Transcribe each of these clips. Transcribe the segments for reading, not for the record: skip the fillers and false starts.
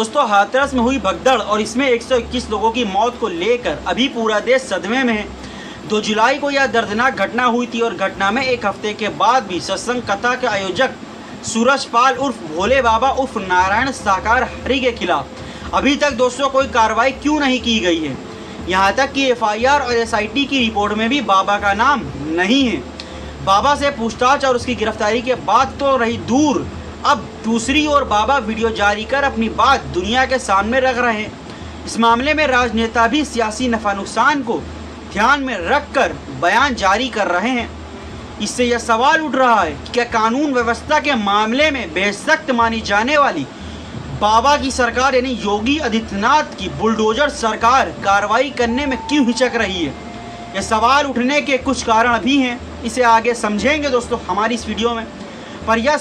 दोस्तों हाथरस में हुई भगदड़ और इसमें 121 लोगों की मौत को लेकर अभी पूरा देश सदमे में है। 2 जुलाई को यह दर्दनाक घटना हुई थी और घटना में एक हफ्ते के बाद भी सत्संग कथा के आयोजक सूरजपाल उर्फ भोले बाबा उर्फ नारायण साकार हरि के खिलाफ अभी तक दोस्तों कोई कार्रवाई क्यों नहीं की गई है। यहाँ तक कि FIR और SIT की रिपोर्ट में भी बाबा का नाम नहीं है। बाबा से पूछताछ और उसकी गिरफ्तारी के बाद तो रही दूर, अब दूसरी ओर बाबा वीडियो जारी कर अपनी बात दुनिया के सामने रख रहे हैं। इस मामले में राजनेता भी सियासी नफा नुकसान को ध्यान में रखकर बयान जारी कर रहे हैं। इससे यह सवाल उठ रहा है कि क्या कानून व्यवस्था के मामले में बेसख्त मानी जाने वाली बाबा की सरकार यानी योगी आदित्यनाथ की बुलडोजर सरकार कार्रवाई करने में क्यों हिचक रही है। ये सवाल उठने के कुछ कारण भी हैं, इसे आगे समझेंगे दोस्तों हमारी इस वीडियो में। पर यह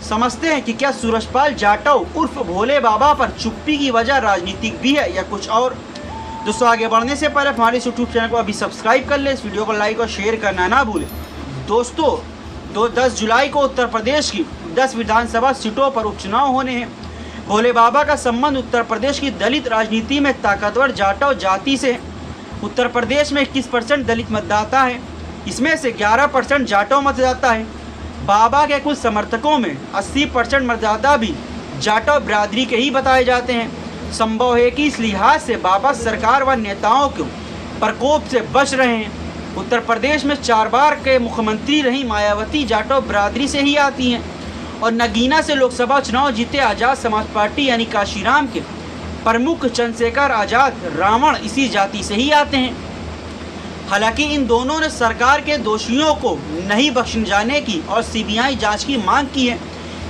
समझते हैं कि क्या सूरजपाल जाटव उर्फ भोले बाबा पर चुप्पी की वजह राजनीतिक भी है या कुछ और। दोस्तों आगे बढ़ने से पहले हमारे इस यूट्यूब चैनल को अभी सब्सक्राइब कर ले, इस वीडियो को लाइक और शेयर करना ना भूलें। दोस्तों 10 जुलाई को उत्तर प्रदेश की 10 विधानसभा सीटों पर उपचुनाव होने हैं। भोले बाबा का संबंध उत्तर प्रदेश की दलित राजनीति में ताकतवर जाटव जाति से है। उत्तर प्रदेश में 21% दलित मतदाता है, इसमें से 11% जाटव मतदाता है। बाबा के कुछ समर्थकों में 80% मतदाता भी जाटव बिरादरी के ही बताए जाते हैं। संभव है कि इस लिहाज से बाबा सरकार व नेताओं के प्रकोप से बच रहे हैं। उत्तर प्रदेश में 4 बार के मुख्यमंत्री रही मायावती जाटव बिरादरी से ही आती हैं और नगीना से लोकसभा चुनाव जीते आज़ाद समाज पार्टी यानी काशीराम के प्रमुख चंद्रशेखर आज़ाद रावण इसी जाति से ही आते हैं। हालांकि इन दोनों ने सरकार के दोषियों को नहीं बख्शे जाने की और CBI जांच की मांग की है,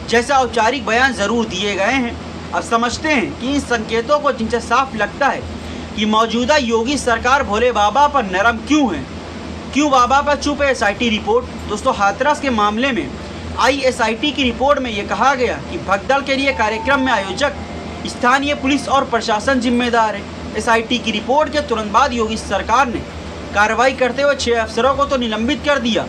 जैसा औपचारिक बयान जरूर दिए गए हैं। अब समझते हैं कि इन संकेतों को जिनसे साफ लगता है कि मौजूदा योगी सरकार भोले बाबा पर नरम क्यों है, क्यों बाबा पर चुप है। SIT रिपोर्ट दोस्तों हाथरस के मामले में आई SIT की रिपोर्ट में ये कहा गया कि भगदड़ के लिए कार्यक्रम में आयोजक स्थानीय पुलिस और प्रशासन जिम्मेदार है। SIT की रिपोर्ट के तुरंत बाद योगी सरकार ने कार्रवाई करते हुए 6 अफसरों को तो निलंबित कर दिया।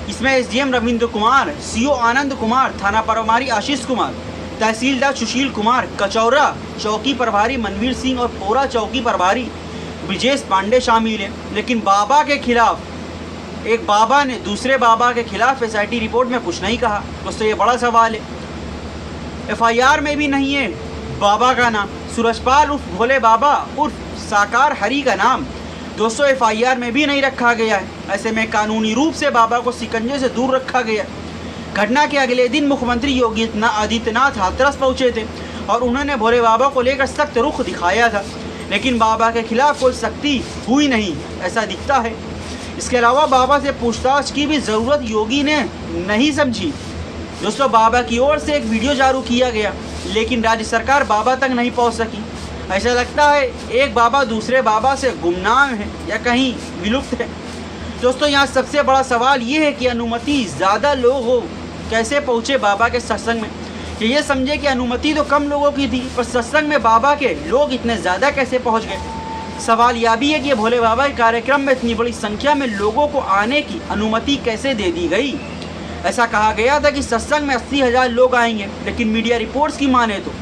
इसमें SDM रविंद्र कुमार, CO आनंद कुमार, थाना प्रभारी आशीष कुमार, तहसीलदार सुशील कुमार, कचौरा चौकी प्रभारी मनवीर सिंह और पोरा चौकी प्रभारी ब्रिजेश पांडे शामिल हैं। लेकिन बाबा के खिलाफ एक बाबा ने दूसरे बाबा के खिलाफ SIT रिपोर्ट में कुछ नहीं कहा। दोस्तों ये बड़ा सवाल है। FIR में भी नहीं है बाबा का नाम, सूरजपाल उर्फ भोले बाबा उर्फ साकार हरि का नाम दोस्तों FIR में भी नहीं रखा गया है। ऐसे में कानूनी रूप से बाबा को शिकंजे से दूर रखा गया। घटना के अगले दिन मुख्यमंत्री योगी आदित्यनाथ हाथरस पहुंचे थे और उन्होंने भोले बाबा को लेकर सख्त रुख दिखाया था, लेकिन बाबा के खिलाफ कोई सख्ती हुई नहीं ऐसा दिखता है। इसके अलावा बाबा से पूछताछ की भी ज़रूरत योगी ने नहीं समझी। दोस्तों बाबा की ओर से एक वीडियो जारी किया गया, लेकिन राज्य सरकार बाबा तक नहीं पहुंच सकी। ऐसा लगता है एक बाबा दूसरे बाबा से गुमनाम है या कहीं विलुप्त है। दोस्तों यहाँ सबसे बड़ा सवाल ये है कि अनुमति ज़्यादा लोग हो कैसे पहुँचे बाबा के सत्संग में। ये समझे कि अनुमति तो कम लोगों की थी, पर सत्संग में बाबा के लोग इतने ज़्यादा कैसे पहुँच गए। सवाल यह भी है कि भोले बाबा के कार्यक्रम में इतनी बड़ी संख्या में लोगों को आने की अनुमति कैसे दे दी गई। ऐसा कहा गया था कि सत्संग में 80,000 लोग आएंगे, लेकिन मीडिया रिपोर्ट्स की माने तो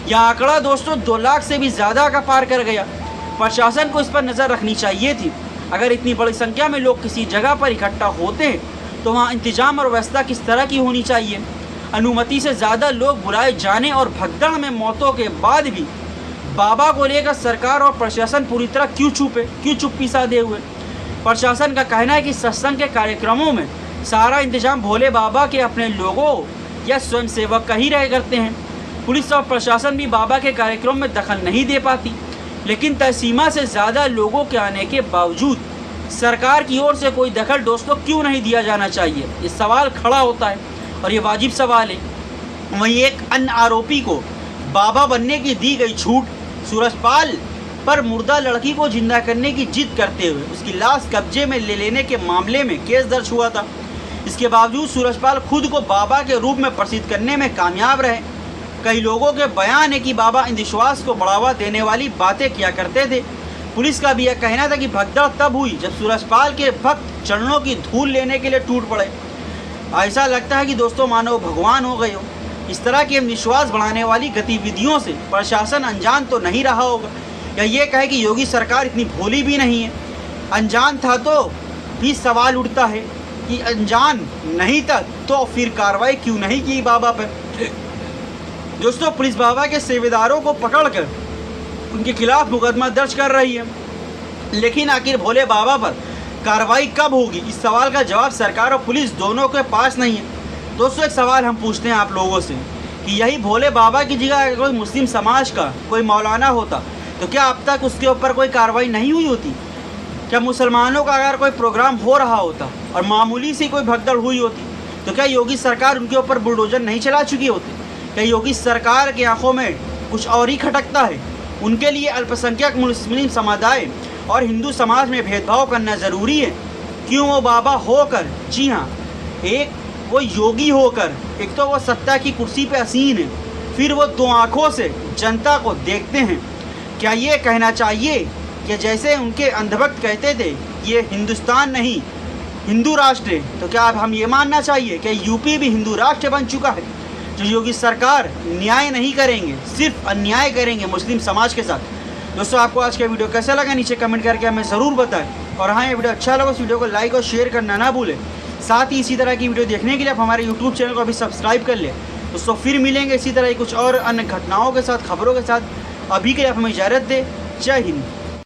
यह आंकड़ा दोस्तों 2 लाख से भी ज़्यादा का पार कर गया। प्रशासन को इस पर नज़र रखनी चाहिए थी। अगर इतनी बड़ी संख्या में लोग किसी जगह पर इकट्ठा होते हैं तो वहाँ इंतजाम और व्यवस्था किस तरह की होनी चाहिए। अनुमति से ज़्यादा लोग बुलाए जाने और भगदड़ में मौतों के बाद भी बाबा को लेकर सरकार और प्रशासन पूरी तरह क्यों चुप्पी साधे हुए। प्रशासन का कहना है कि सत्संग के कार्यक्रमों में सारा इंतजाम भोले बाबा के अपने लोगों या स्वयंसेवक का ही रह करते हैं। पुलिस और प्रशासन भी बाबा के कार्यक्रम में दखल नहीं दे पाती, लेकिन तय सीमा से ज़्यादा लोगों के आने के बावजूद सरकार की ओर से कोई दखल दोस्तों क्यों नहीं दिया जाना चाहिए। ये सवाल खड़ा होता है और ये वाजिब सवाल है। वहीं एक अन्य आरोपी को बाबा बनने की दी गई छूट, सूरजपाल पर मुर्दा लड़की को जिंदा करने की जिद करते हुए उसकी लाश कब्जे में ले लेने के मामले में केस दर्ज हुआ था। इसके बावजूद सूरजपाल खुद को बाबा के रूप में प्रसिद्ध करने में कामयाब रहे। कई लोगों के बयान है कि बाबा अंधविश्वास को बढ़ावा देने वाली बातें किया करते थे। पुलिस का भी यह कहना था कि भगदड़ तब हुई जब सूरजपाल के भक्त चरणों की धूल लेने के लिए टूट पड़े। ऐसा लगता है कि दोस्तों मानो भगवान हो गए हो। इस तरह की विश्वास बढ़ाने वाली गतिविधियों से प्रशासन अनजान तो नहीं रहा होगा, या ये कहे कि योगी सरकार इतनी भोली भी नहीं है। अनजान था तो भी सवाल उठता है कि अनजान नहीं था तो फिर कार्रवाई क्यों नहीं की बाबा पर। दोस्तों, पुलिस बाबा के सेवेदारों को पकड़कर उनके खिलाफ मुकदमा दर्ज कर रही है, लेकिन आखिर भोले बाबा पर कार्रवाई कब होगी, इस सवाल का जवाब सरकार और पुलिस दोनों के पास नहीं है। दोस्तों, एक सवाल हम पूछते हैं आप लोगों से कि यही भोले बाबा की जगह अगर कोई मुस्लिम समाज का कोई मौलाना होता तो क्या अब तक उसके ऊपर कोई कार्रवाई नहीं हुई होती? क्या मुसलमानों का अगर कोई प्रोग्राम हो रहा होता और मामूली सी कोई भगदड़ हुई होती तो क्या योगी सरकार उनके ऊपर बुलडोजर नहीं चला चुकी होती? क्या योगी सरकार की आंखों में कुछ और ही खटकता है? उनके लिए अल्पसंख्यक मुस्लिम समुदाय और हिंदू समाज में भेदभाव करना ज़रूरी है? क्यों वो बाबा होकर, जी हाँ, एक वो योगी होकर, एक तो वो सत्ता की कुर्सी पे आसीन है, फिर वो दो आँखों से जनता को देखते हैं। क्या ये कहना चाहिए कि जैसे उनके अंधभक्त कहते थे ये हिंदुस्तान नहीं हिंदू राष्ट्र है, तो क्या अब हम ये मानना चाहिए कि यूपी भी हिंदू राष्ट्र बन चुका है? जो योगी सरकार न्याय नहीं करेंगे, सिर्फ अन्याय करेंगे मुस्लिम समाज के साथ। दोस्तों, आपको आज का वीडियो कैसा लगा नीचे कमेंट करके हमें ज़रूर बताएं, और हाँ, ये वीडियो अच्छा लगा इस वीडियो को लाइक और शेयर करना ना भूलें। साथ ही इसी तरह की वीडियो देखने के लिए आप हमारे यूट्यूब चैनल को अभी सब्सक्राइब कर लें। दोस्तों, फिर मिलेंगे इसी तरह कुछ और अन्य घटनाओं के साथ, खबरों के साथ। अभी के लिए आप हमें इजाज़त दें। जय हिंद।